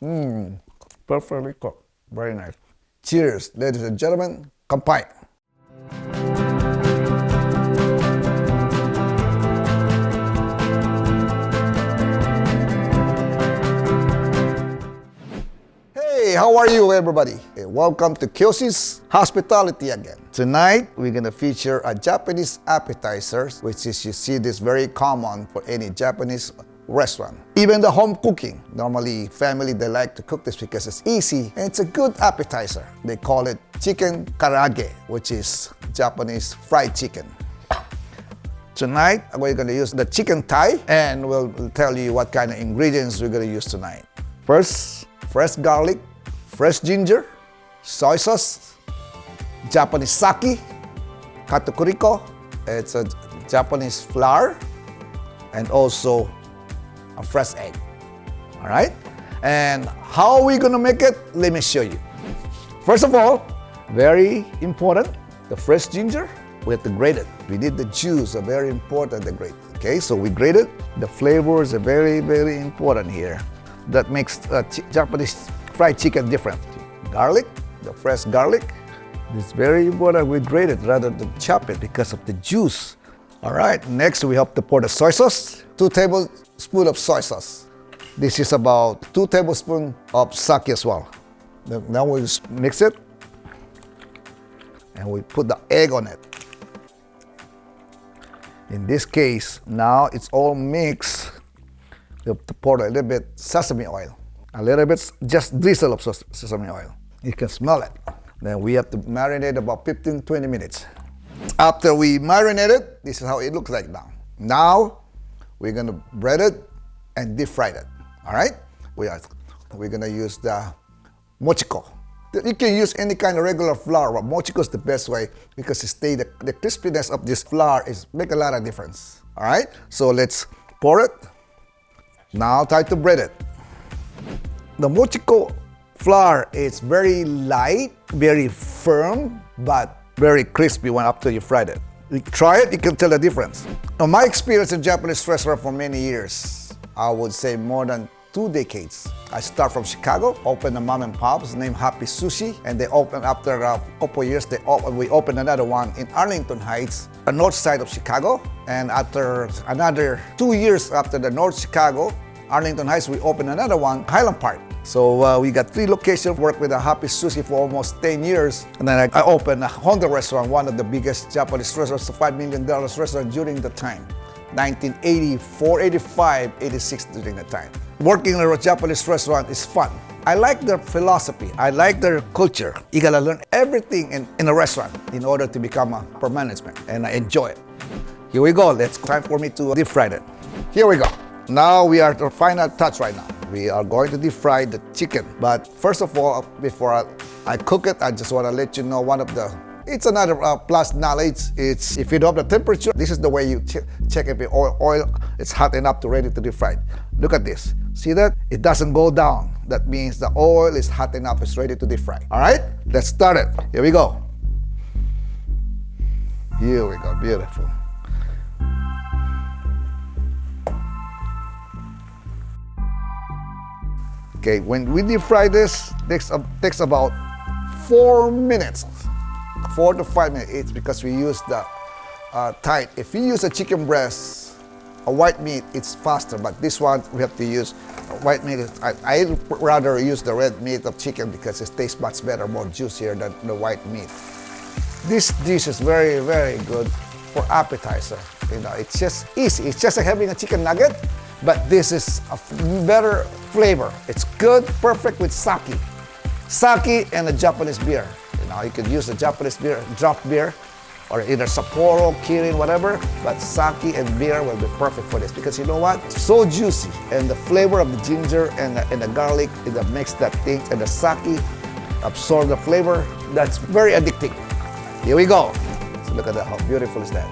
Perfectly cooked. Very nice. Cheers, ladies and gentlemen. Kampai. Hey, how are you, everybody? Hey, welcome to Kiyoshi's Hospitality again. Tonight, we're gonna feature a Japanese appetizers, which is, you see, this very common for any Japanese restaurant. Even the home cooking. Normally, family, they like to cook this because it's easy and it's a good appetizer. They call it Chicken Karaage, which is Japanese fried chicken. Tonight, we're gonna use the chicken thigh, and we'll tell you what kind of ingredients we're gonna use tonight. First, fresh garlic, fresh ginger, soy sauce, Japanese sake, katokuriko, it's a Japanese flour, and also a fresh egg. All right? And how are we gonna make it? Let me show you. First of all, very important, the fresh ginger, we have to grate it. We need the juice, very important to grate. Okay, so we grate it. The flavors are very, very important here. That makes Japanese fried chicken different. Garlic, the fresh garlic, it's very important we grate it rather than chop it because of the juice. All right, next we have to pour the soy sauce. 2 tablespoons of soy sauce. This is about 2 tablespoons of sake as well. Now we just mix it and we put the egg on it. In this case, now it's all mixed. You have to pour a little bit sesame oil. A little bit, just drizzle of sesame oil. You can smell it. Then we have to marinate about 15-20 minutes. After we marinate it, this is how it looks like now. Now, we're gonna bread it and deep fry it. All right? We're gonna use the mochiko. You can use any kind of regular flour, but mochiko is the best way because the crispiness of this flour make a lot of difference. All right? So let's pour it. Now try to bread it. The mochiko flour is very light, very firm, but very crispy when after you fried it. You try it, you can tell the difference. Now, my experience in Japanese restaurant for many years, I would say more than 2 decades. I start from Chicago, opened a mom and pop's named Happy Sushi, and they opened after a couple of years, we opened another one in Arlington Heights, the north side of Chicago. And after another 2 years after the North Chicago, Arlington Heights, we opened another one, Highland Park. So we got 3 locations, worked with a Happy Sushi for almost 10 years. And then I opened a Honda restaurant, one of the biggest Japanese restaurants, a $5 million restaurant during the time. 1984, 85, 86 during the time. Working in a Japanese restaurant is fun. I like their philosophy. I like their culture. You gotta learn everything in a restaurant in order to become a per management, and I enjoy it. Here we go. It's time for me to deep fry it. Here we go. Now we are at the final touch right now. We are going to deep fry the chicken. But first of all, before I cook it, I just want to let you know it's another plus knowledge. It's if you don't have the temperature, this is the way you check if the oil is hot enough to ready to deep fry. Look at this. See that? It doesn't go down. That means the oil is hot enough, it's ready to deep fry. All right? Let's start it. Here we go. Here we go. Beautiful. Okay, when we deep fry this, takes about 4 minutes, 4 to 5 minutes. It's because we use the thigh. If you use a chicken breast, a white meat, it's faster. But this one, we have to use white meat. I rather use the red meat of chicken because it tastes much better, more juicier than the white meat. This dish is very, very good for appetizer. You know, it's just easy. It's just like having a chicken nugget. But this is a better flavor. It's good, perfect with sake. Sake and a Japanese beer. You know, you could use a Japanese beer, draft beer, or either Sapporo, Kirin, whatever. But sake and beer will be perfect for this because you know what? It's so juicy, and the flavor of the ginger and the garlic that makes that thing, and the sake absorb the flavor. That's very addicting. Here we go. So look at that. How beautiful is that?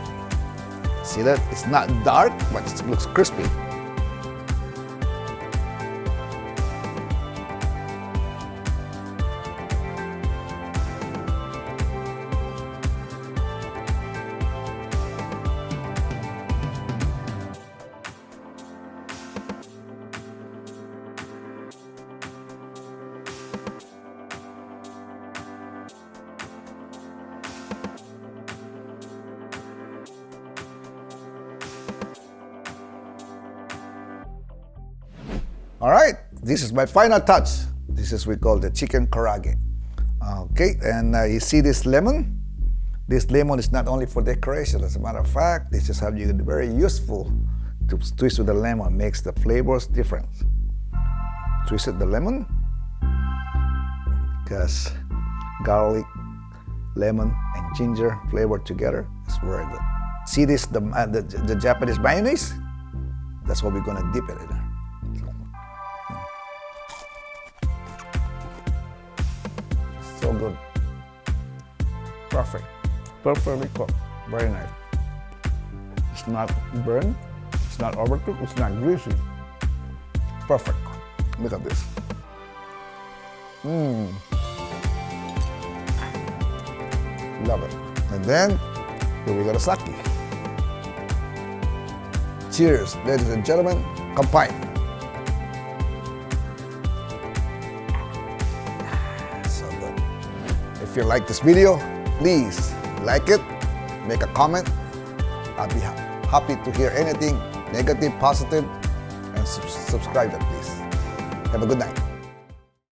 See that? It's not dark, but it looks crispy. All right, this is my final touch. This is we call the chicken karaage. Okay, and you see this lemon? This lemon is not only for decoration. As a matter of fact, this is how you very useful to twist with the lemon. Makes the flavors different. Twisted the lemon because garlic, lemon, and ginger flavored together is very good. See this, the Japanese mayonnaise? That's what we're gonna dip it in there. So good. Perfect. Perfectly cooked. Very nice. It's not burned. It's not overcooked. It's not greasy. Perfect. Look at this. Love it. And then, here we got a sake. Cheers, ladies and gentlemen. Kampai. So good. If you like this video, please like it, make a comment. I'll be happy to hear anything negative, positive, and subscribe, please. Have a good night.